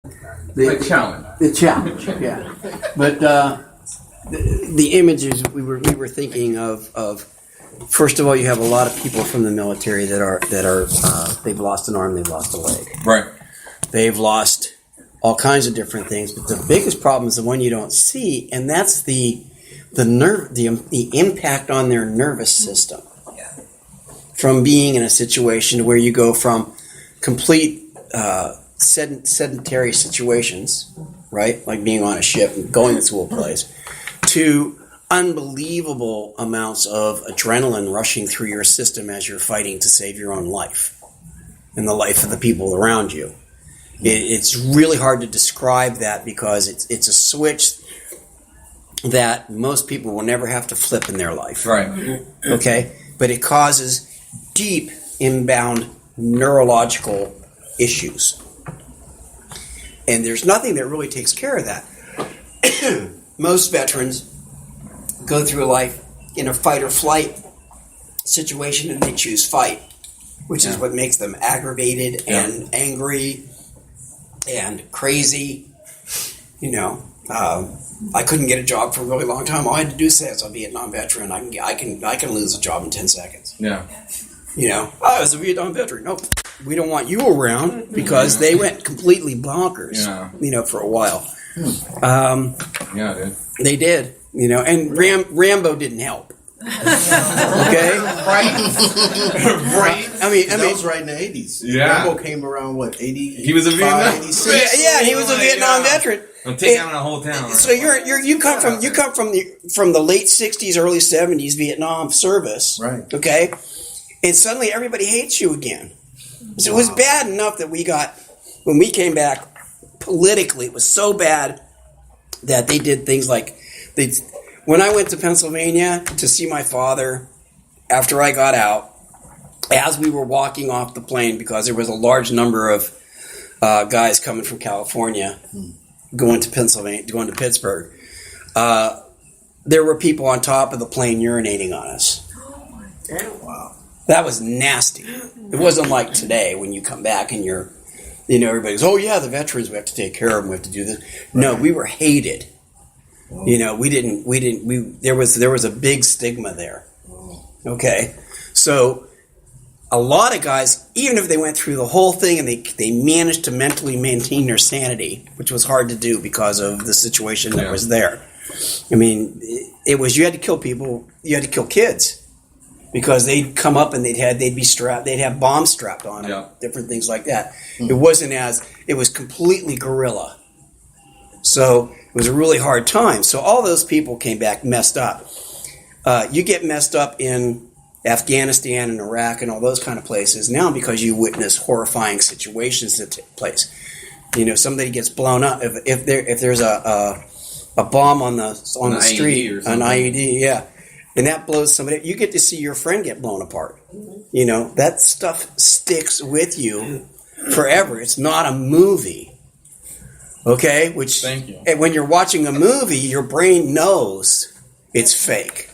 The challenge. The challenge, yeah. But the images we were thinking of. First of all, you have a lot of people from the military that are they've lost an arm, they've lost a leg. Right. They've lost all kinds of different things, but the biggest problem is the one you don't see, and that's the impact on their nervous system. Yeah. From being in a situation where you go from complete sedentary situations, right, like being on a ship and going to a place, to unbelievable amounts of adrenaline rushing through your system as you're fighting to save your own life and the life of the people around you. It's really hard to describe that because it's a switch that most people will never have to flip in their life. Right. Okay? But it causes deep inbound neurological issues. And there's nothing that really takes care of that. Most veterans go through life in a fight or flight situation and they choose fight, which is what makes them aggravated and angry and crazy. You know, I couldn't get a job for a really long time. All I had to do say I was a Vietnam veteran. I can lose a job in 10 seconds. Yeah. You know, I was a Vietnam veteran. No, we don't want you around because they went completely bonkers. Yeah. You know, for a while. Yeah, dude. They did. You know, and Rambo didn't help. Okay, Right. I mean, That was right in the 80s. Yeah. Rambo came around, what, 80? He was a Vietnam 86? yeah, he was a Vietnam veteran. I'm taking out a whole town. So you come from the late 60s, early 70s Vietnam service, Right. Okay, and suddenly everybody hates you again. So it was bad enough that when we came back politically, it was so bad that they did things like when I went to Pennsylvania to see my father after I got out, as we were walking off the plane, because there was a large number of guys coming from California going to Pennsylvania, going to Pittsburgh, there were people on top of the plane urinating on us. Wow. That was nasty. It wasn't like today when you come back and everybody goes, oh yeah, the veterans, we have to take care of them, we have to do this. No, we were hated. You know, there was a big stigma there. Okay. So a lot of guys, even if they went through the whole thing and they managed to mentally maintain their sanity, which was hard to do because of the situation that was there. I mean, you had to kill people, you had to kill kids. Because they'd come up and they'd have bombs strapped on them, different things like that. It was completely guerrilla. So it was a really hard time. So all those people came back messed up. You get messed up in Afghanistan and Iraq and all those kind of places now because you witness horrifying situations that take place. You know, somebody gets blown up. If there's a bomb on the street, an IED, yeah. And that blows somebody. You get to see your friend get blown apart. You know, that stuff sticks with you forever. It's not a movie. Okay? Which, thank you. And when you're watching a movie, your brain knows it's fake.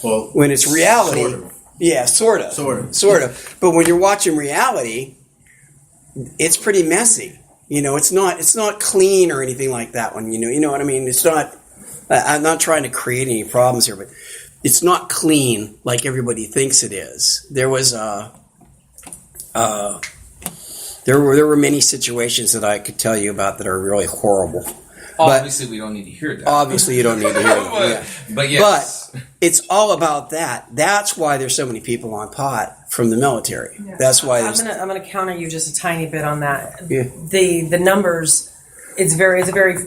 Well, when it's reality, sort of. Yeah, sort of. But when you're watching reality, it's pretty messy. You know, it's not clean or anything like that one. You know what I mean? It's not. I'm not trying to create any problems here, but it's not clean like everybody thinks it is. There were many situations that I could tell you about that are really horrible. Obviously, we don't need to hear that. Obviously, you don't need to hear that. But yes. But it's all about that. That's why there's so many people on pot from the military. Yeah. That's why I'm gonna counter you just a tiny bit on that. Yeah. The numbers. It's a very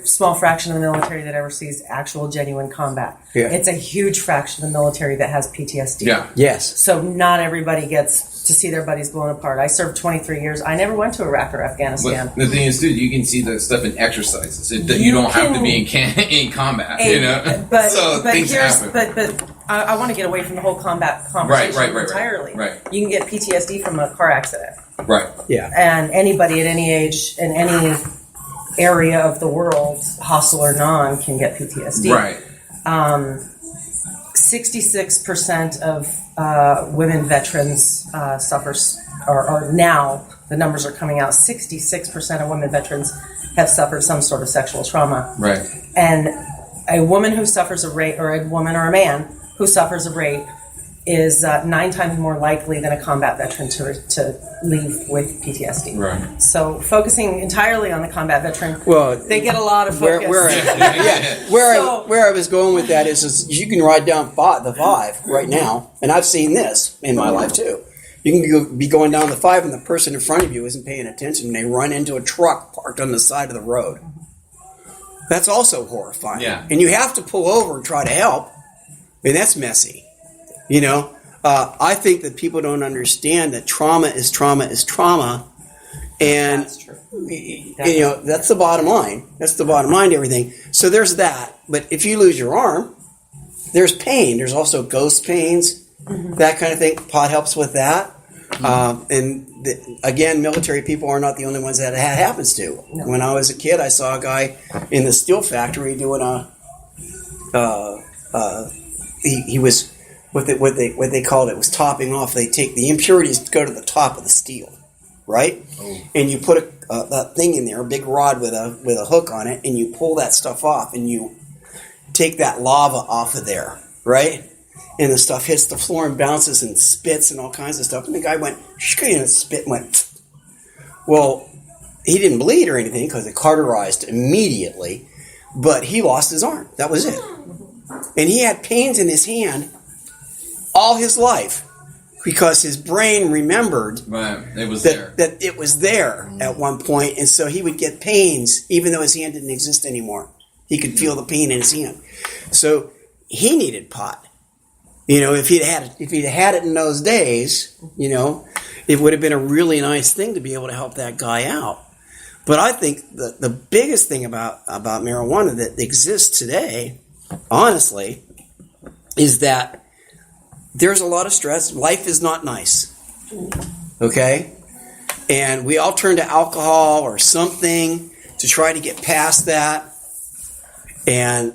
small fraction of the military that ever sees actual genuine combat. Yeah. It's a huge fraction of the military that has PTSD. Yeah. Yes. So not everybody gets to see their buddies blown apart. I served 23 years. I never went to Iraq or Afghanistan. But the thing is, dude, you can see that stuff in exercises. You don't have to be in combat, you know? But things happen. But I want to get away from the whole combat conversation entirely. Right. You can get PTSD from a car accident. Right. Yeah. And anybody at any age, in any area of the world, hostile or non, can get PTSD. Right. 66% of women veterans suffers, or now the numbers are coming out. 66% of women veterans have suffered some sort of sexual trauma. Right. And a woman who suffers a rape, or a woman or a man who suffers a rape, is 9 times more likely than a combat veteran to leave with PTSD. Right. So focusing entirely on the combat veteran, Well, they get a lot of focus. Where I was going with that is you can ride down the 5 right now, and I've seen this in my life too. You can be going down the 5 and the person in front of you isn't paying attention and they run into a truck parked on the side of the road. That's also horrifying. Yeah. And you have to pull over and try to help. And that's messy. You know, I think that people don't understand that trauma is trauma is trauma. And, That's true. you know, that's the bottom line. That's the bottom line to everything. So there's that. But if you lose your arm, there's pain. There's also ghost pains, that kind of thing. Pot helps with that. Again, military people are not the only ones that it happens to. No. When I was a kid, I saw a guy in the steel factory doing he was what they called it was topping off. They take the impurities to go to the top of the steel, right? Oh. And you put that thing in there, a big rod with a hook on it, and you pull that stuff off, and you take that lava off of there, right? And the stuff hits the floor and bounces and spits and all kinds of stuff. And the guy went, and spit and went. Well, he didn't bleed or anything because it cauterized immediately, but he lost his arm. That was it. And he had pains in his hand all his life because his brain remembered that it was there at one point, and so he would get pains even though his hand didn't exist anymore. He could feel the pain in his hand. So he needed pot. You know, if he'd had it in those days, you know, it would have been a really nice thing to be able to help that guy out. But I think the biggest thing about marijuana that exists today, honestly, is that there's a lot of stress. Life is not nice. Okay? And we all turn to alcohol or something to try to get past that. And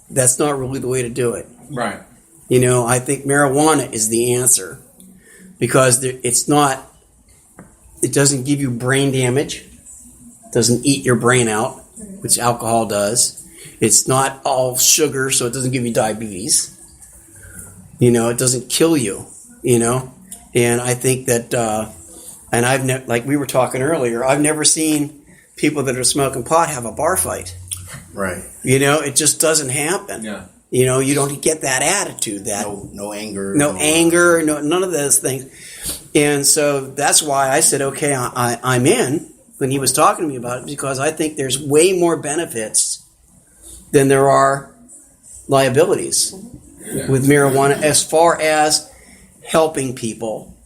that's not really the way to do it. Right. You know, I think marijuana is the answer because it doesn't give you brain damage, doesn't eat your brain out, which alcohol does. It's not all sugar, so it doesn't give you diabetes. You know, it doesn't kill you, you know. And I think that, and like we were talking earlier, I've never seen people that are smoking pot have a bar fight. Right. You know, it just doesn't happen. Yeah. You know, you don't get that attitude, that no anger, none of those things. And so that's why I said, okay, I'm in when he was talking to me about it, because I think there's way more benefits than there are liabilities with marijuana as far as helping people.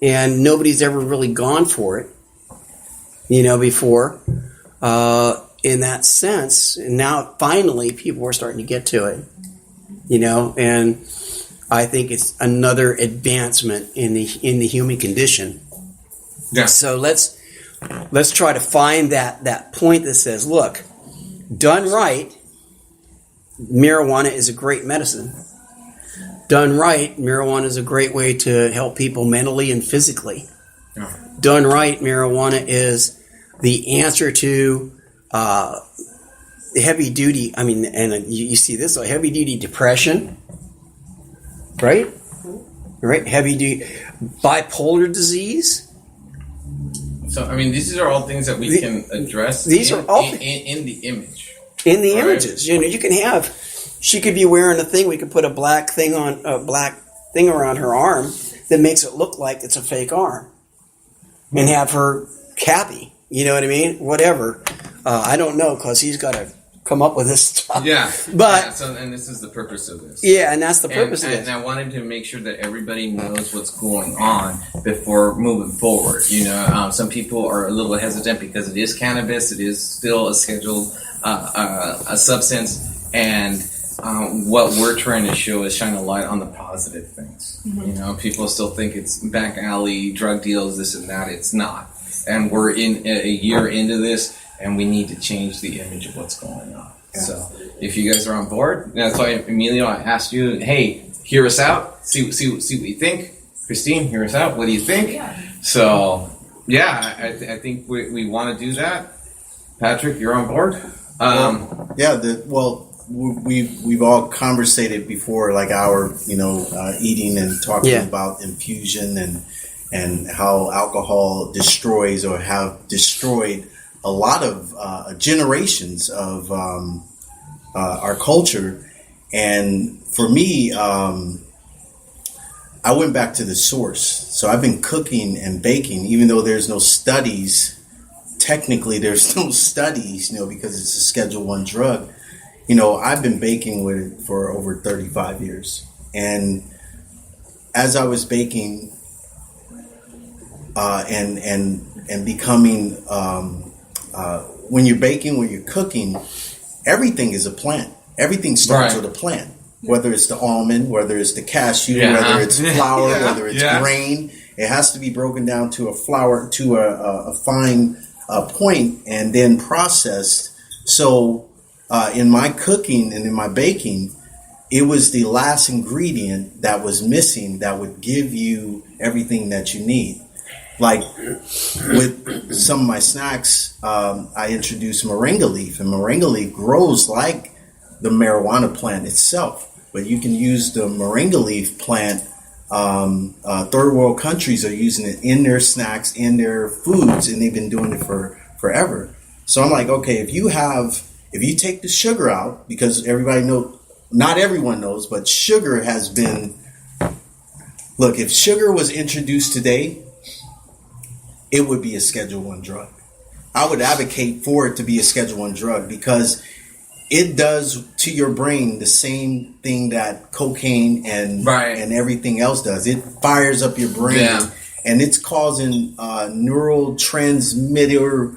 And nobody's ever really gone for it, you know, before in that sense. And now finally people are starting to get to it. You know, and I think it's another advancement in the human condition. Yeah. So let's try to find that point that says, look, done right, marijuana is a great medicine. Done right, marijuana is a great way to help people mentally and physically. Yeah. Done right, marijuana is the answer to heavy duty, and you see this, so heavy duty depression, right? Heavy duty bipolar disease. So, these are all things that we can address. These are all in the image. In the images, you know, you can have. She could be wearing a thing. We could put a black thing around her arm that makes it look like it's a fake arm, and have her happy. You know what I mean? Whatever. I don't know, because he's got to come up with this stuff. Yeah. But and this is the purpose of this. Yeah, and that's the purpose of it. And I wanted to make sure that everybody knows what's going on before moving forward. You know, some people are a little hesitant because it is cannabis. It is still a scheduled a substance, and what we're trying to show is shine a light on the positive things. Mm-hmm. You know, people still think it's back alley, drug deals, this and that. It's not. And we're in a year into this, and we need to change the image of what's going on. Yeah. So if you guys are on board, that's why, Emilio, I asked you, hey, hear us out, see what you think. Christine, hear us out. What do you think? Yeah. So, yeah, I think we want to do that. Patrick, you're on board. We've all conversated before, like our eating and talking about infusion and how alcohol destroys or have destroyed a lot of generations of our culture. And for me, I went back to the source. So I've been cooking and baking, even though there's no studies. Technically, there's no studies, because it's a Schedule I drug. I've been baking with it for over 35 years. And as I was baking and becoming, when you're baking, when you're cooking, everything is a plant. Everything starts with a plant. Whether it's the almond, whether it's the cashew, whether it's flour, whether it's grain, it has to be broken down to a flour, to a fine point, and then processed. So in my cooking and in my baking, it was the last ingredient that was missing that would give you everything that you need. Like with some of my snacks, I introduced moringa leaf, and moringa leaf grows like the marijuana plant itself. But you can use the moringa leaf plant. Third world countries are using it in their snacks, in their foods, and they've been doing it for forever. So I'm like, okay, if you take the sugar out, because everybody knows, not everyone knows, but sugar has been, look, if sugar was introduced today, it would be a Schedule I drug. I would advocate for it to be a Schedule I drug because it does to your brain the same thing that cocaine and everything else does. It fires up your brain, and it's causing neural transmitter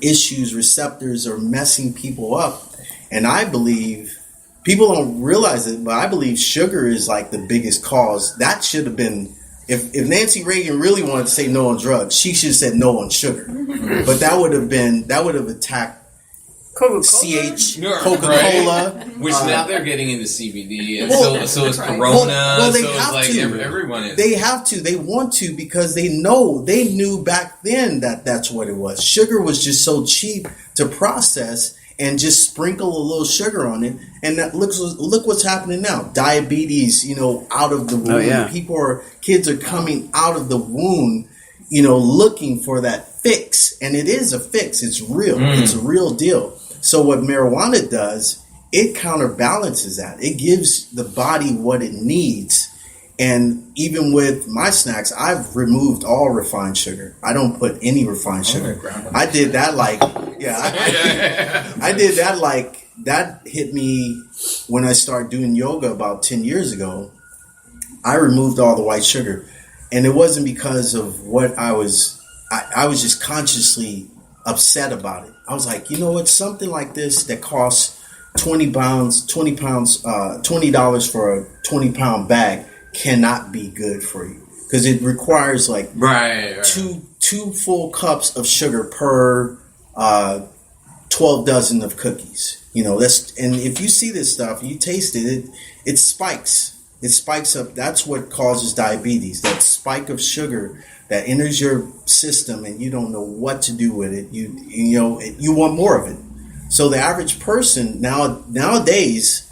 issues. Receptors are messing people up, and I believe people don't realize it, but I believe sugar is like the biggest cause. That should have been. If Nancy Reagan really wanted to say no on drugs, she should have said no on sugar. But that would have attacked Coca-Cola, which now they're getting into CBD, and so is Corona. They so have it's like to. Everyone is. They have to. They want to because they knew back then that that's what it was. Sugar was just so cheap to process, and just sprinkle a little sugar on it, and look what's happening now. Diabetes, out of the womb. Oh, yeah. Kids are coming out of the womb, looking for that fix, and it is a fix. It's real. It's a real deal. So what marijuana does, it counterbalances that. It gives the body what it needs. And even with my snacks, I've removed all refined sugar. I don't put any refined sugar. I did that I did that that hit me when I started doing yoga about 10 years ago. I removed all the white sugar. And it wasn't because of what I was just consciously upset about it. I was like, what? Something like this that costs $20 for a 20-pound bag cannot be good for you because it requires like two full cups of sugar per 12 dozen of cookies. And if you see this stuff, you taste it, it spikes. It spikes up. That's what causes diabetes. That spike of sugar that enters your system, and you don't know what to do with it. You want more of it. So the average person nowadays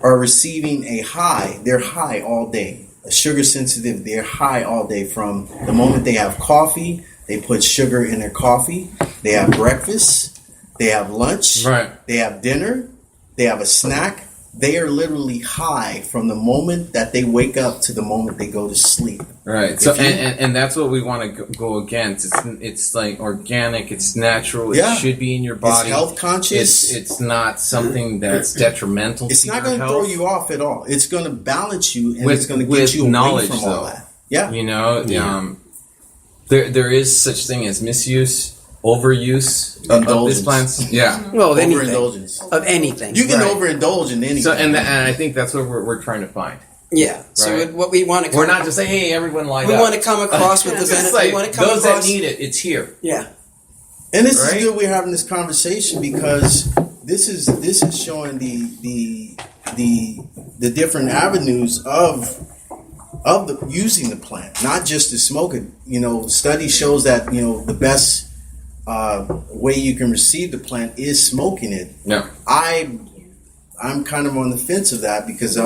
are receiving a high. They're high all day. A sugar sensitive. They're high all day from the moment they have coffee. They put sugar in their coffee. They have breakfast. They have lunch. They have dinner. They have a snack. They are literally high from the moment that they wake up to the moment they go to sleep. Right. So and that's what we want to go against. It's like organic. It's natural. It should be in your body. It's health conscious. It's not something that's detrimental. It's to not going to throw you off at all. It's going to balance you, and it's going to get you away from all that. Yeah. There is such thing as misuse. Overuse of these plants, Well, of anything. Overindulgence. Of anything. You can overindulge in anything. So, and I think that's what we're trying to find. Yeah. So what we want to, we're not just saying, hey, everyone line up. We want to come across with the benefit. Like, we want to come those across, that need it, it's here. Yeah. And this is good. We're having this conversation because this is showing the different avenues of using the plant, not just to smoke it. Study shows that the best way you can receive the plant is smoking it. Yeah. I'm kind of on the fence of that because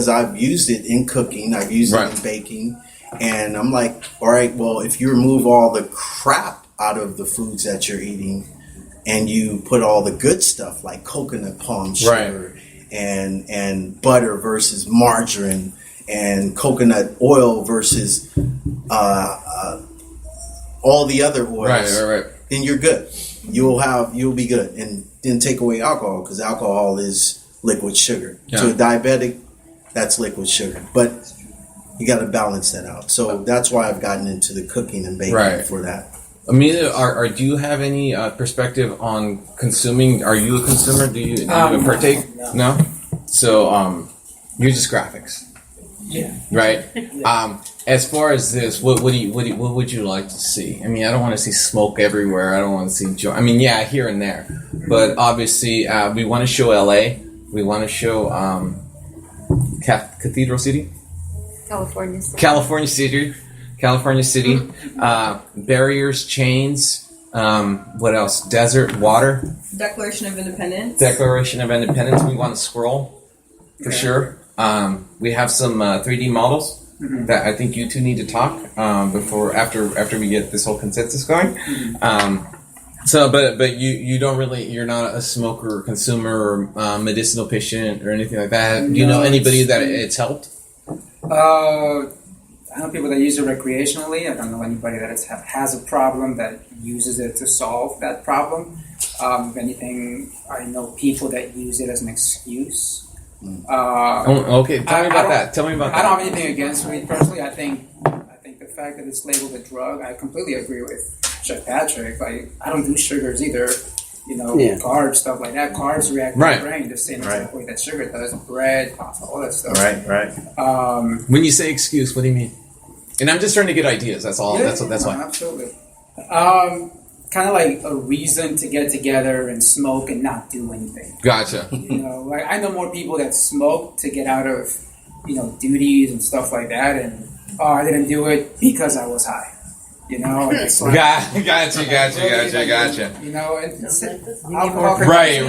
I've used it in cooking, I've used it in baking, and I'm like, all right, well, if you remove all the crap out of the foods that you're eating, and you put all the good stuff like coconut palm sugar and butter versus margarine and coconut oil versus all the other oils, then you're good. You'll be good, and then take away alcohol because alcohol is liquid sugar. To a diabetic, that's liquid sugar, but you got to balance that out. So that's why I've gotten into the cooking and baking for that. Amelia, do you have any perspective on consuming? Are you a consumer? Do you even partake? No. So you're just graphics. Yeah. Right. As far as this, what would you like to see? I mean, I don't want to see smoke everywhere. I don't want to see joy. I mean, yeah, here and there, but obviously, we want to show LA. We want to show Cathedral City, California City. Barriers, chains. What else? Desert, water. Declaration of Independence. We want to scroll for sure. We have some 3D models that I think you two need to talk after we get this whole consensus going. But you don't really, you're not a smoker or consumer or medicinal patient or anything like that. Do you know anybody that it's helped? I know people that use it recreationally. I don't know anybody that has a problem that uses it to solve that problem. If anything, I know people that use it as an excuse. Okay, tell me about that. I don't have anything against weed personally. I think the fact that it's labeled a drug, I completely agree with Chef Patrick. Like, I don't do sugars either. Carbs, stuff like that. Carbs react to the brain the same exact way that sugar does. Bread, pasta, all that stuff. Right. When you say excuse, what do you mean? And I'm just trying to get ideas. That's all. That's why. Absolutely. Kind of like a reason to get together and smoke and not do anything. Gotcha. Like I know more people that smoke to get out of, duties and stuff like that, and I didn't do it because I was high. It's like, Gotcha. And alcohol. Right.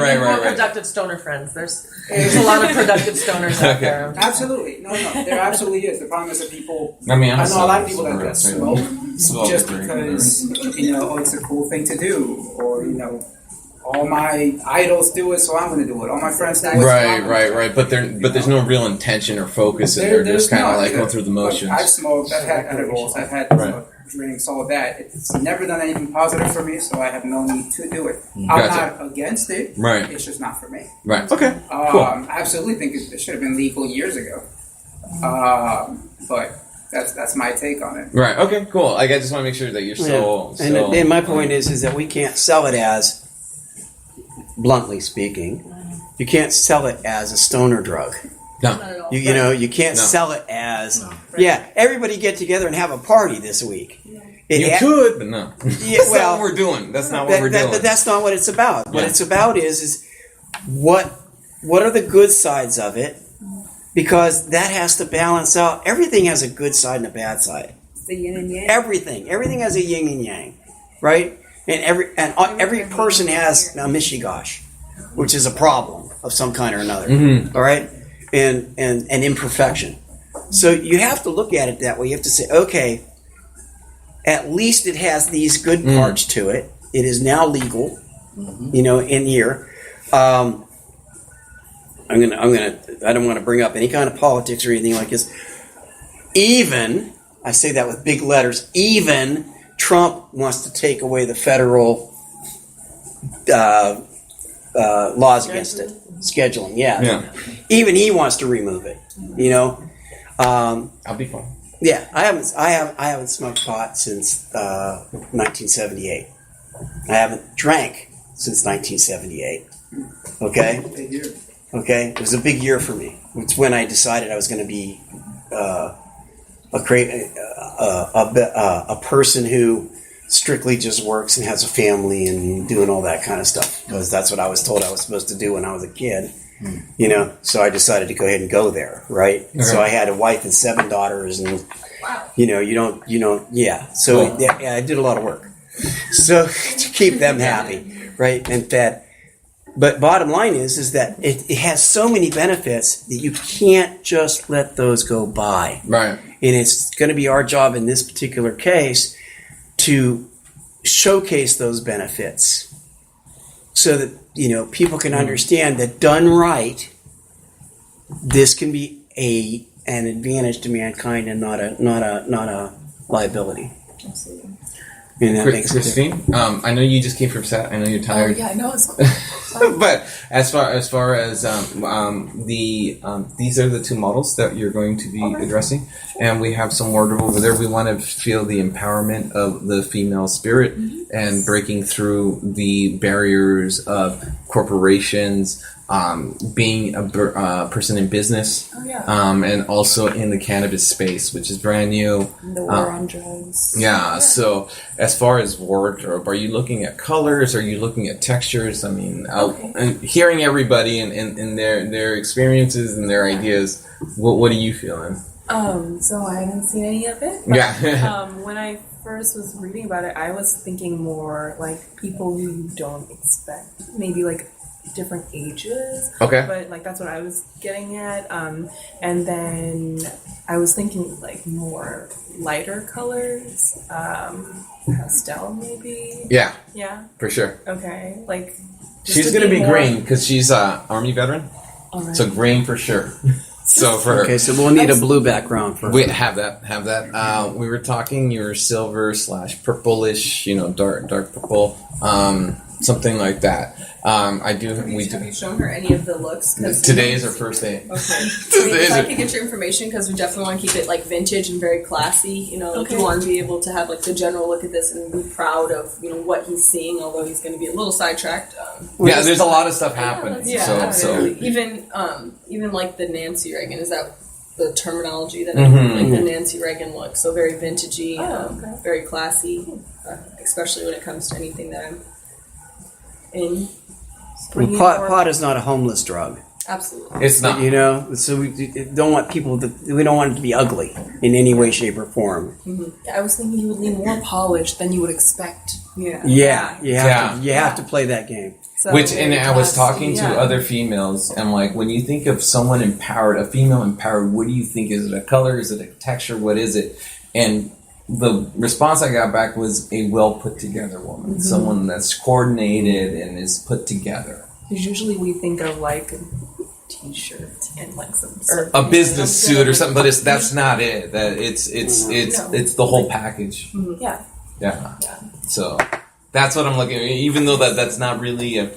Productive stoner friends. There's a lot of productive stoners out there. Absolutely. No, there absolutely is. The problem is that people. I know a lot of people that smoke just because it's a cool thing to do, or all my idols do it, so I'm going to do it. All my friends do it. Right. But there's no real intention or focus, and they're just kind of like going through the motions. I've smoked. I've had edibles. I've had drinks. All of that. It's never done anything positive for me, so I have no need to do it. I'm not against it. Right. It's just not for me. Right. Okay. Cool. I absolutely think it should have been legal years ago. But that's my take on it. Right. Okay. Cool. I just want to make sure that you're still. And my point is that we can't sell it as, bluntly speaking, you can't sell it as a stoner drug. No. You can't sell it as everybody get together and have a party this week. You could, but no. That's not what we're doing. But that's not what it's about. What it's about is what are the good sides of it? Because that has to balance out. Everything has a good side and a bad side. It's the yin and yang. Everything has a yin and yang, right? And every person has a mishigosh, which is a problem of some kind or another. All right, and imperfection. So you have to look at it that way. You have to say, okay, at least it has these good parts to it. It is now legal, in here. I don't want to bring up any kind of politics or anything like this. Even, I say that with big letters, even Trump wants to take away the federal laws against it. Scheduling, yeah. Even he wants to remove it. I'll be fine. Yeah, I haven't smoked pot since 1978. I haven't drank since 1978. Okay? Okay? It was a big year for me. It's when I decided I was going to be a person who strictly just works and has a family and doing all that kind of stuff, because that's what I was told I was supposed to do when I was a kid. So I decided to go ahead and go there, right? Okay. So I had a wife and 7 daughters, and So I did a lot of work. So to keep them happy, right, and fed. But bottom line is that it has so many benefits that you can't just let those go by. Right. And it's going to be our job in this particular case to showcase those benefits so that, people can understand that done right, this can be an advantage to mankind and not a liability. Absolutely. And that makes Christine, I know you just came from set. I know you're tired. Oh, yeah, I know it's cool. But as far as these are the two models that you're going to be addressing, and we have some wardrobe over there. We want to feel the empowerment of the female spirit and breaking through the barriers of corporations, being a person in business, and also in the cannabis space, which is brand new. The war on drugs. Yeah. So as far as wardrobe, are you looking at colors? Are you looking at textures? I mean, and hearing everybody and their experiences and their ideas, what are you feeling? So I haven't seen any of it. But, Yeah. when I first was reading about it, I was thinking more like people who you don't expect, maybe like different ages. Okay. But like that's what I was getting at. And then I was thinking like more lighter colors, pastel maybe. Yeah, Yeah. for sure. Okay. Like She's gonna be green because she's a Army veteran. All right. So green for sure. So for her. Okay, so we'll need a blue background for We have that. We were talking. You're silver / purplish. Dark purple. Something like that. Have you shown her any of the looks? Today is our first day. Okay. If I could get your information, because we definitely want to keep it like vintage and very classy. If you want to be able to have like the general look at this and be proud of what he's seeing, although he's going to be a little sidetracked. Yeah, there's a lot of stuff happening. Yeah, so even like the Nancy Reagan, is that the terminology that Mhm. the Nancy Reagan look? So very vintagey, very classy, especially when it comes to anything that I'm in. Well, pot is not a homeless drug. Absolutely. it's not. So we don't want we don't want it to be ugly in any way, shape, or form. I was thinking you would need more polish than you would expect. Yeah. Yeah, you have to play that game. So And I was classy, talking to other females, and like when you think of someone empowered, a female empowered, what do you think? Is it a color? Is it a texture? What is it? And the response I got back was a well put together woman, someone that's coordinated and is put together. Because usually we think of like a t-shirt and like some A business suit or something, but that's not it. That it's the whole package. Yeah. Yeah. So that's what I'm looking at. Even though that's not really a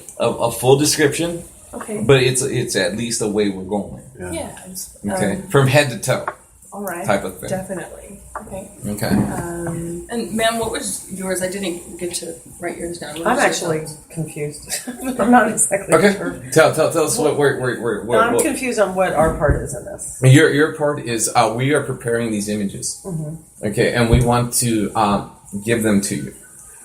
full description, Okay. but it's at least the way we're going. Yeah. Okay, from head to toe. All right. Type of thing. Definitely. Okay. Okay. And ma'am, what was yours? I didn't get to write yours down. What I'm was actually yours? confused. I'm not exactly Okay. sure. Tell us what I'm confused on what our part is in this. your part is. We are preparing these images. Okay, and we want to give them to you.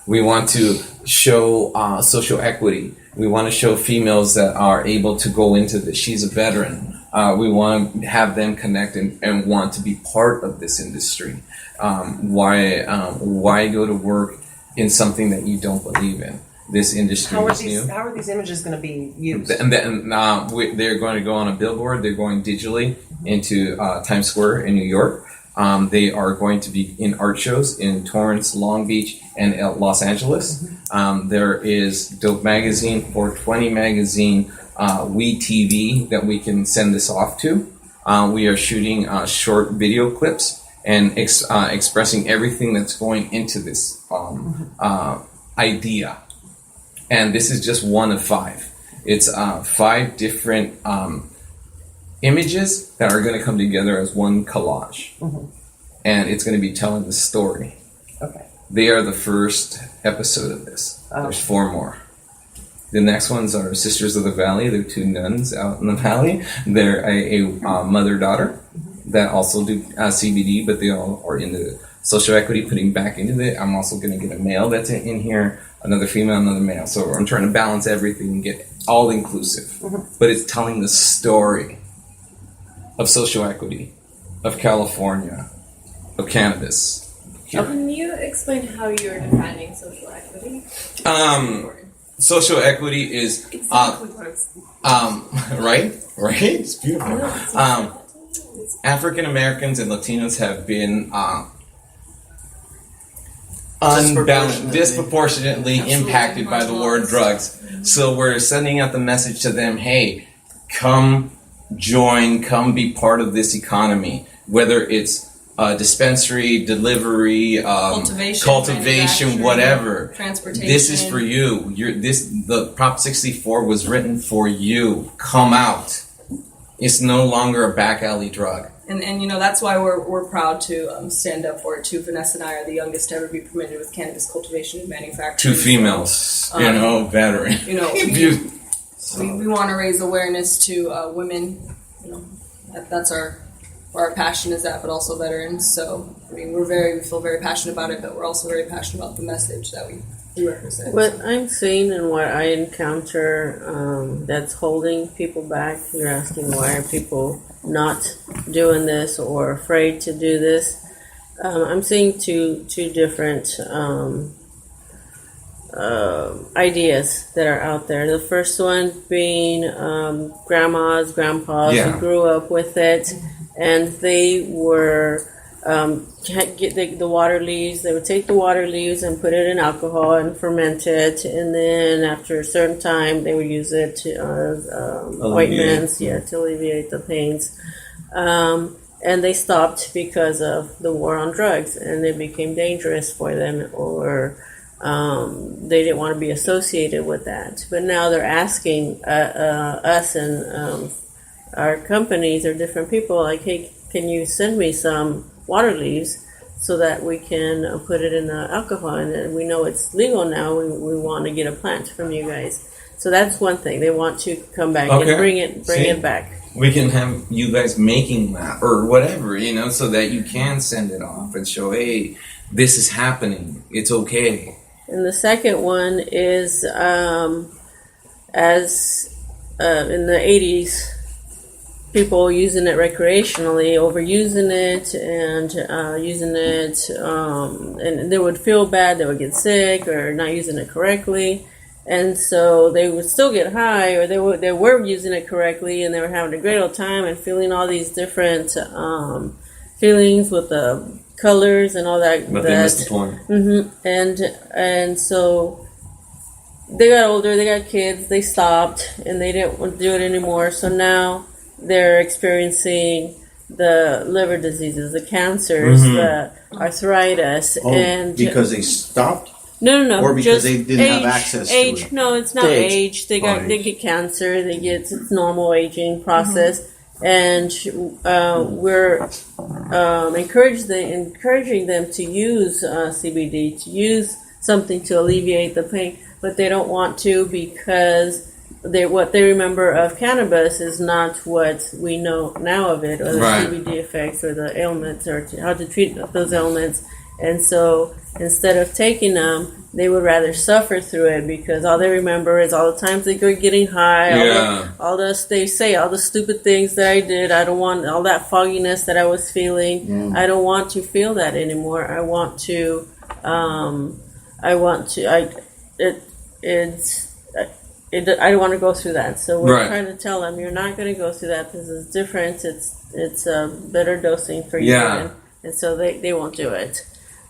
We want to show social equity. We want to show females that are able to go into this. She's a veteran. We want to have them connect and want to be part of this industry. Why go to work in something that you don't believe in? This industry is new. How are these images going to be used? And then they're going to go on a billboard. They're going digitally into Times Square in New York. They are going to be in art shows in Torrance, Long Beach, and Los Angeles. There is Dope Magazine, 420 Magazine, We TV that we can send this off to. We are shooting short video clips and expressing everything that's going into this idea. And this is just one of 5. It's 5 different images that are going to come together as one collage. And it's going to be telling the story. Okay. They are the first episode of this. There's 4 more. The next ones are Sisters of the Valley. They're 2 nuns out in the valley. They're a mother-daughter that also do CBD, but they all are into social equity, putting back into it. I'm also going to get a male that's in here, another female, another male. So I'm trying to balance everything and get all inclusive. But it's telling the story of social equity, of California, of cannabis. Can you explain how you're defining social equity? Social equity is right. It's beautiful. African Americans and Latinos have been disproportionately impacted by the war on drugs. So we're sending out the message to them: hey, come join, come be part of this economy, whether it's dispensary, delivery, cultivation, whatever. Transportation. This is for you. The Prop 64 was written for you. Come out. It's no longer a back alley drug. And you know, that's why we're proud to stand up for it too. Vanessa and I are the youngest to ever be permitted with cannabis cultivation and manufacturing. 2 females, veteran. You know, we want to raise awareness to women. You know, that's where our passion is at, but also veterans. So I mean, we feel very passionate about it, but we're also very passionate about the message that we represent. What I'm seeing and what I encounter that's holding people back, you're asking why are people not doing this or afraid to do this. I'm seeing two different ideas that are out there. The first one being grandmas, grandpas who grew up with it, and they were get the water leaves. They would take the water leaves and put it in alcohol and ferment it, and then after a certain time, they would use it to ointments, to alleviate the pains. And they stopped because of the war on drugs, and it became dangerous for them, or they didn't want to be associated with that. But now they're asking us and our companies or different people, like, hey, can you send me some water leaves so that we can put it in the alcohol? And we know it's legal now. We want to get a plant from you guys. So that's one thing. They want to come back and bring it back. We can have you guys making that or whatever, so that you can send it off and show, hey, this is happening. It's okay. And the second one is as in the 80s, people using it recreationally, overusing it and using it, and they would feel bad, they would get sick or not using it correctly. And so they would still get high, or they were using it correctly, and they were having a great old time and feeling all these different feelings with the colors and all that. But they missed the point. Mm-hmm. And so they got older, they got kids, they stopped, and they didn't want to do it anymore. So now they're experiencing the liver diseases, the cancers, the arthritis, and because they stopped. No. Or because they didn't have age, access to age. it. No, it's not age. They get cancer. It's normal aging process, and we're encouraging them to use CBD, to use something to alleviate the pain, but they don't want to because what they remember of cannabis is not what we know now of it, or the CBD effects, or the ailments, or how to treat those ailments. And so instead of taking them, they would rather suffer through it because all they remember is all the times they were getting high, all the stupid things that I did. I don't want all that fogginess that I was feeling. I don't want to feel that anymore. I don't want to go through that. So we're trying to tell them, you're not going to go through that. This is different. It's a better dosing for you. And so they won't do it.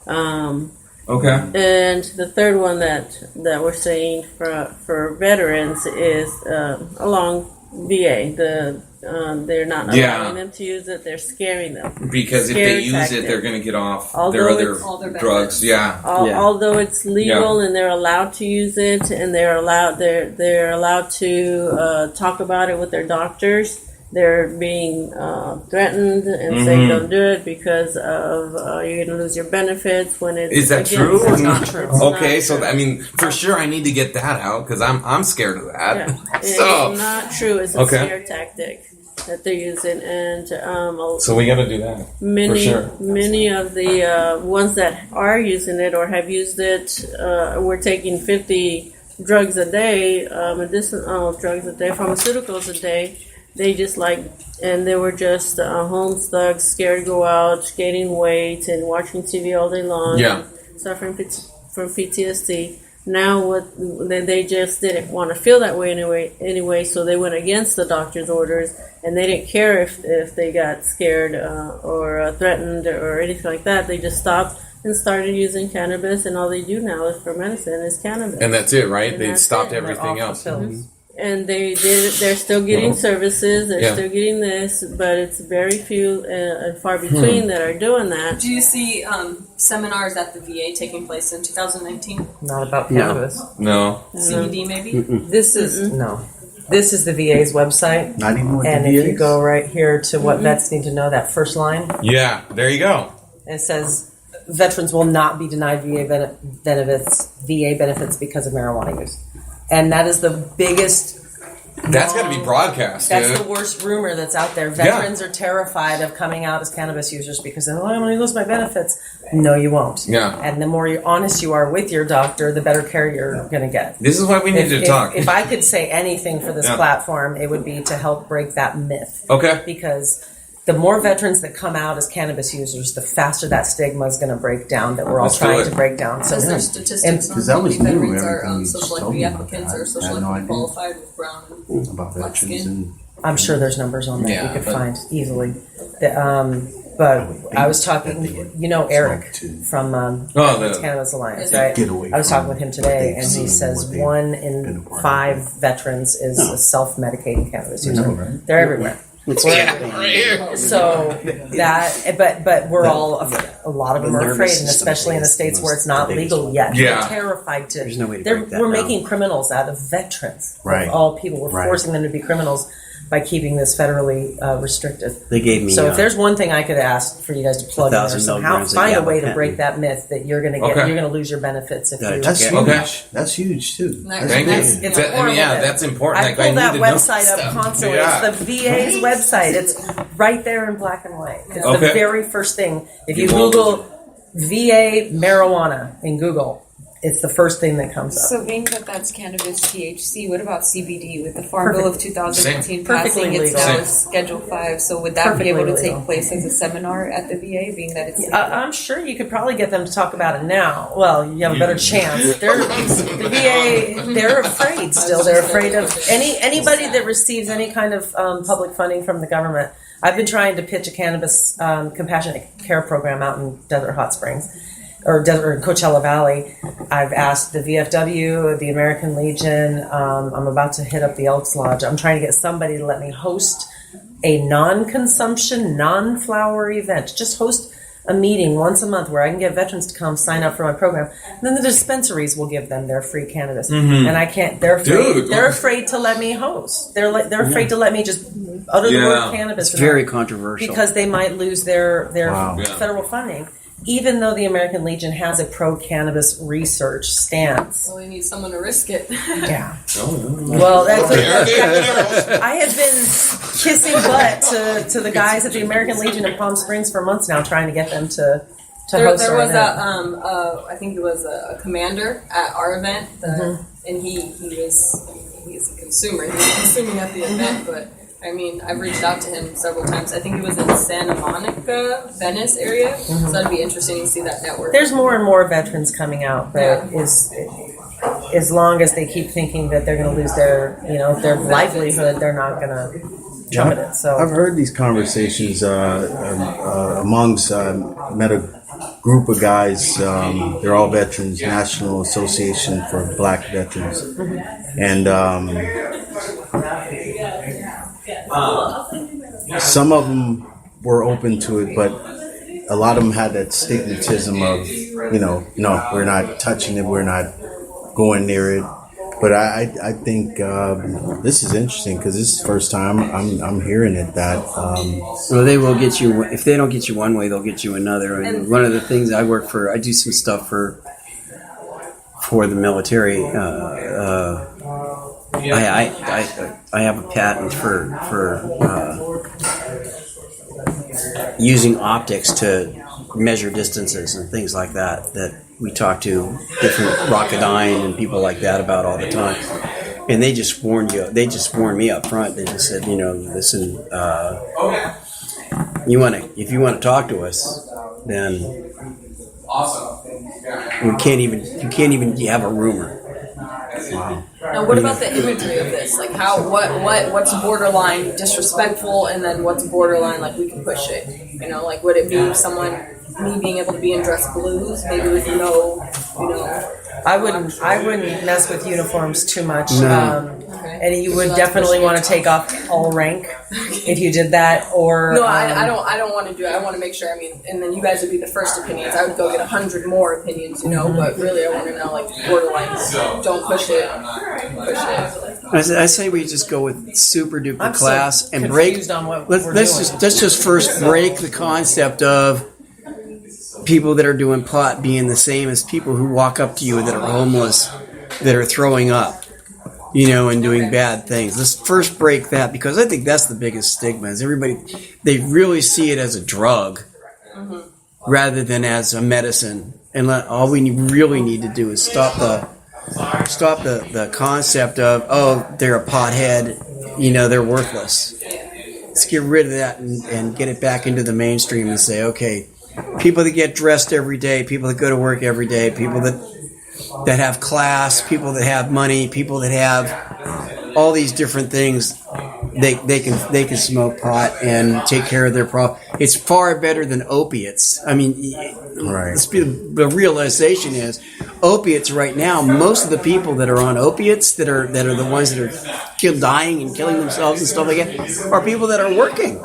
Okay. And the third one that we're saying for veterans is along VA. They're not allowing them to use it. They're scaring them because if they use it, they're going to get off their other drugs. Although it's legal and they're allowed to use it, and they're allowed to talk about it with their doctors, they're being threatened and saying don't do it because of you're going to lose your benefits when it's. Is that true? It's not true. Okay, so for sure I need to get that out because I'm scared of that. Yeah. So it's not true. It's a scare tactic that they're using, and so we got to do that. Many of the ones that are using it or have used it, we're taking 50 drugs a day, medicinal drugs a day, pharmaceuticals a day. They they were just home thugs, scared to go out, gaining weight and watching TV all day long. suffering from PTSD. Now, they just didn't want to feel that way anyway, so they went against the doctor's orders, and they didn't care if they got scared or threatened or anything like that. They just stopped and started using cannabis, and all they do now is for medicine is cannabis. And that's it, right? And They stopped everything else. And they're still getting services, they're still getting this, but it's very few and far between that are doing that. Do you see seminars at the VA taking place in 2019? Not about cannabis. No. CBD maybe? This is This is the VA's website. Not even with And the if VAs? you go right here to what vets need to know, that first line, Yeah, there you go. it says veterans will not be denied VA benefits because of marijuana use. And that is the biggest. That's got to be broadcast. That's dude. the worst rumor that's out there. Veterans are terrified of coming out as cannabis users because they're I'm going to lose my benefits. No, you won't. Yeah. And the more honest you are with your doctor, the better care you're going to get. This is why we need to talk. If I could say anything for this Yeah. platform, it would be to help break that myth. Okay. Because the more veterans that come out as cannabis users, the faster that stigma is going to break down that we're all Let's do trying it. to break down. So Because there's statistics on Because that how was many new, veterans are everything you social told equity me about applicants that. or I social had no equity idea. qualified with brown and about black veterans skin. and I'm sure there's numbers on that Yeah, you could but- find easily. But I was talking, Eric from the- Cannabis Alliance, Yeah. right? Get away I was from talking with him today, what and they've he seen, says what they've 1 been a in part of. 5 veterans is a self-medicating cannabis user. right? They're everywhere. Right here. So that, but we're all a lot of them The are nervous afraid, and system especially in the is states the where it's not biggest legal yet. Yeah. They're terrified to. There's no way to break that We're down. making criminals out of veterans. Right. Of all people, we're Right. forcing them to be criminals by keeping this federally restricted. They gave me. So if there's one thing I could ask for you guys to plug in there 1,000 somehow, milligrams of find a way to gabapentin. break that myth that you're going to Okay. you're going to lose your benefits if Got you. it. That's huge. Okay. That's huge too. Thank Thank you. It's That- horrible. that's important. I Like, pull that need to know website up stuff. constantly. Yeah. It's the VA's website. It's right there in black and white. It's Okay. the very first thing. If you You won't Google VA marijuana in Google, it's the first thing that comes up. So being that that's cannabis THC, what about CBD? With the Farm Bill of 2018 Perfectly passing, it's legal. now Same. a Schedule 5. So would that Perfectly be able to legal. take place as a seminar at the VA, being that it's I'm sure you could probably get them to talk about it now. Well, you have a better chance. The VA, they're afraid still. They're afraid of anybody that receives any kind of public funding from the government. I've been trying to pitch a cannabis compassionate care program out in Desert Hot Springs. Or Coachella Valley. I've asked the VFW, the American Legion. I'm about to hit up the Elks Lodge. I'm trying to get somebody to let me host a non-consumption, non-flower event. Just host a meeting once a month where I can get veterans to come sign up for my program. And then the dispensaries will give them their free cannabis. And I can't. They're afraid. Dude. They're afraid to let me host. They're afraid to let me just utter the Yeah. word cannabis. It's very controversial. Because they might lose their Wow. Yeah. federal funding, even though the American Legion has a pro-cannabis research stance. So we need someone to risk it. Yeah. Well, that's I have been kissing butt to the guys at the American Legion in Palm Springs for months now, trying to get them to There host our was event. I think he was a commander at our event, and he's a consumer. He was consuming at the event, but I mean, I've reached out to him several times. I think he was in Santa Monica, Venice area, so that'd be interesting to see that network. There's more and more veterans coming out, but Yeah. as long as they keep thinking that they're going to lose their livelihood, they're not going to jump at it. So I've heard these conversations amongst. Met a group of guys. They're all veterans. National Association for Black Veterans, and some of them were open to it, but a lot of them had that stigmatism of, no, we're not touching it, we're not going near it. But I think this is interesting because this is the first time I'm hearing it that Well, they will get you. If they don't get you one way, they'll get you another. And one of the things I work for, I do some stuff for the military. I have a patent for using optics to measure distances and things like that. That we talk to different Rocketdyne and people like that about all the time. And they just warned you. They just warned me up front. They just said, listen, if you want to talk to us, then You can't even have a rumor. Wow. Now, what about the imagery of this? Like, what's borderline disrespectful, and then what's borderline like we can push it? You know, like would it be me being able to be in dress blues, maybe with no, I wouldn't mess with uniforms too much. No. And you would definitely want to take off all rank if you did that. Or no, I don't want to do it. I want to make sure. I mean, and then you guys would be the first opinions. I would go get 100 more opinions, but really, I want to know like borderline. Don't push it. I say we just go with super duper I'm class so and break. on what Let's we're doing. just first break the concept of people that are doing pot being the same as people who walk up to you that are homeless, that are throwing up, and doing bad things. Let's first break that, because I think that's the biggest stigma. Is they really see it as a drug rather than as a medicine. And all we really need to do is stop the concept of, they're a pothead, they're worthless. Let's get rid of that and get it back into the mainstream and say, okay, people that get dressed every day, people that go to work every day, people that have class, people that have money, people that have all these different things, they can smoke pot and take care of their problem. It's far better than opiates. I mean, Right. the realization is opiates right now. Most of the people that are on opiates that are the ones that are dying and killing themselves and stuff like that are people that are working.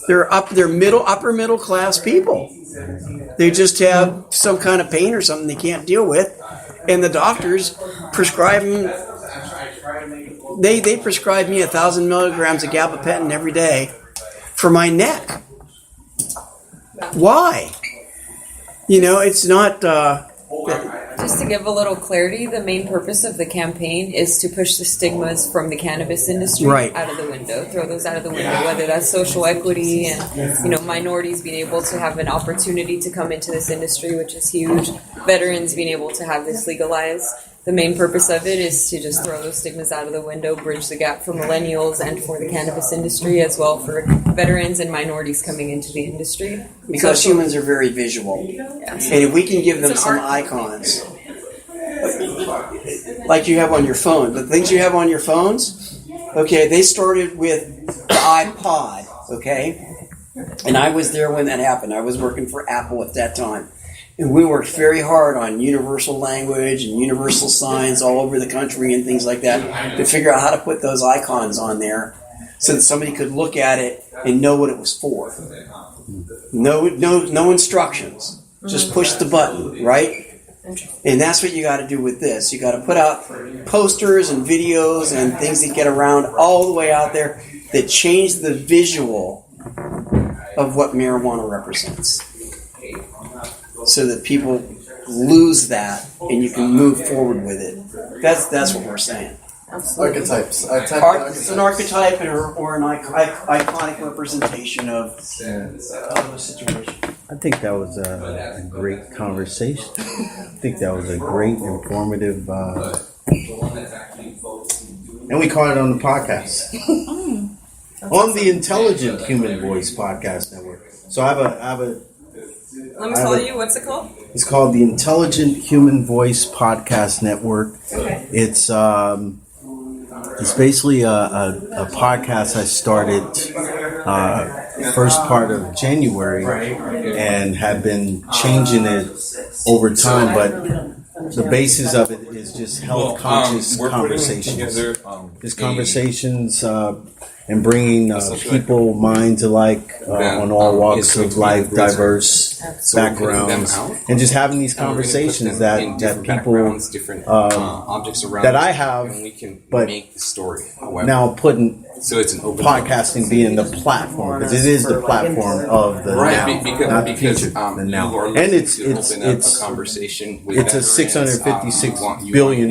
They're upper middle class people. They just have some kind of pain or something they can't deal with, and the doctors prescribe them. They prescribe me 1,000 milligrams of gabapentin every day for my neck. Why? It's not. Just to give a little clarity, the main purpose of the campaign is to push the stigmas from the cannabis industry out of the window. Throw those out of the window, whether that's social equity and, minorities being able to have an opportunity to come into this industry, which is huge. Veterans being able to have this legalized. The main purpose of it is to just throw those stigmas out of the window, bridge the gap for millennials and for the cannabis industry, as well for veterans and minorities coming into the industry. Because humans are very visual. Yes. And if we can give them some icons, like you have on your phone, the things you have on your phones, okay, they started with the iPod, okay? And I was there when that happened. I was working for Apple at that time. And we worked very hard on universal language and universal signs all over the country and things like that to figure out how to put those icons on there so that somebody could look at it and know what it was for. No instructions. Just push the button, right? And that's what you got to do with this. You got to put out posters and videos and things that get around all the way out there that change the visual of what marijuana represents, so that people lose that and you can move forward with it. That's what we're saying. Archetypes. It's an archetype or an iconic representation of a situation. I think that was a great conversation. I think that was a great, informative. And we caught it on the podcast. On the Intelligent Human Voice Podcast Network. So I have a Let me follow you. What's it called? It's called the Intelligent Human Voice Podcast Network. Okay. It's basically a podcast I started first part of January and have been changing it over time, but the basis of it is just health conscious conversations. Just conversations and bringing people minds alike on all walks of life, diverse backgrounds, and just having these conversations that people that I have, but now putting podcasting being the platform, because it is the platform of the now, not the future, the now. And it's a $656 billion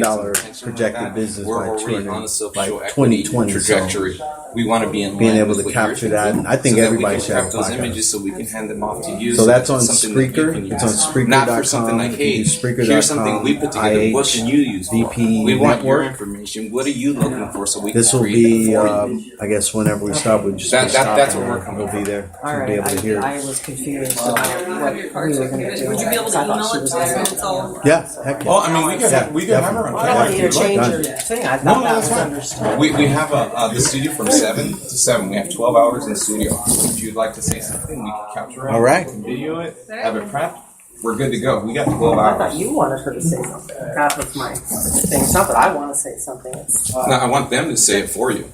projected business by 2030. sexual like equity 2020 trajectory. We want to be in being line able with to what you're capture that, thinking, and I think so that everybody we can should have craft a those podcast. images so we can hand them off to you. So that's on something that you Spreaker. can It's on use. Spreaker.com. Not for something like, hey, If you do here's something we put together. What IH can you use? VP We want your Network. information. What are you looking for? So we This can will create be, that for you. I guess, whenever we stop, we'll just That- be that- stopping that's what and we're coming we'll be there All to right, be able to hear. I was confused about what we were going to do. Would you be able to I thought email she it was to us gonna- when it's all? Yeah, heck yeah. Well, I mean, we can have her on. I don't want you to Yeah. change Done. your thing. I No, thought no, that that's was fine. understood. We have the studio from 7 to 7. We have 12 hours in the studio. If you'd like to say something, we can capture it. All right. We can video it, have it prepped. We're good to go. We got 12 I thought hours. you wanted her to say something. That was my thing. It's not that I want to say something. It's No, I want them to say it for you.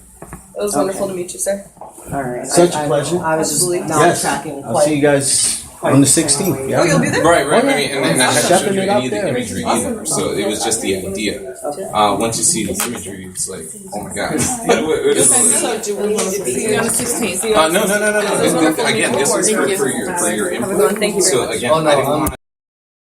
It was wonderful to meet you, sir. all right. Such a pleasure. I was just Absolutely. not Yes. tracking. I'll see you guys on the 16th. Oh, you'll be there? Right. I mean, and I haven't Stepping showed you it any up of the there. imagery either. So it was just the idea. Once you see the imagery, it's like, oh my god. What is this? So do we need to be See you on the 16th. No. Again, this is for your Have a good one. input. Thank you very So much. again, I didn't want